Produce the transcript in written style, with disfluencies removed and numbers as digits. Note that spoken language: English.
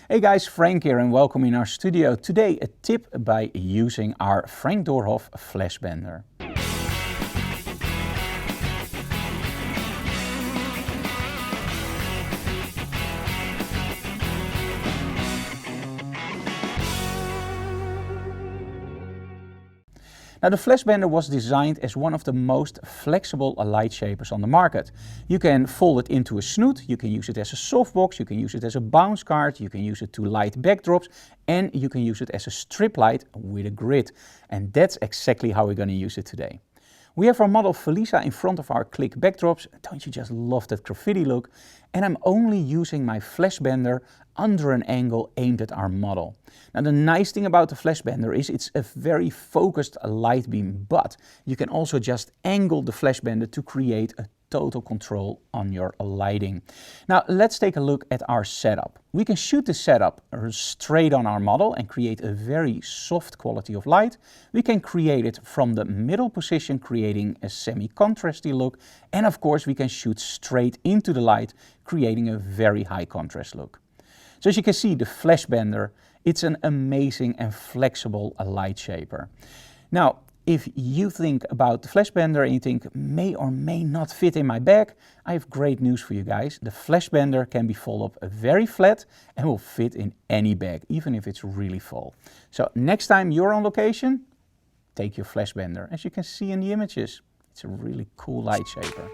Hey guys, Frank here and welcome in our studio. Today a tip by using our Frank Doorhof FlashBender. Now the FlashBender was designed as one of the most flexible light shapers on the market. You can fold it into a snoot, you can use it as a softbox, you can use it as a bounce card, you can use it to light backdrops, and you can use it as a strip light with a grid. And that's exactly how we're going to use it today. We have our model Felisa in front of our click backdrops. Don't you just love that graffiti look? And I'm only using my FlashBender under an angle aimed at our model. Now the nice thing about the FlashBender is it's a very focused light beam, but you can also just angle the FlashBender to create a total control on your lighting. Now let's take a look at our setup. We can shoot the setup straight on our model and create a very soft quality of light. We can create it from the middle position, creating a semi-contrasty look. And of course we can shoot straight into the light, creating a very high contrast look. So as you can see, the FlashBender, it's an amazing and flexible light shaper. Now, if you think about the FlashBender and you think may or may not fit in my bag, I have great news for you guys. The FlashBender can be folded up very flat and will fit in any bag, even if it's really full. So next time you're on location, take your FlashBender. As you can see in the images, it's a really cool light shaper.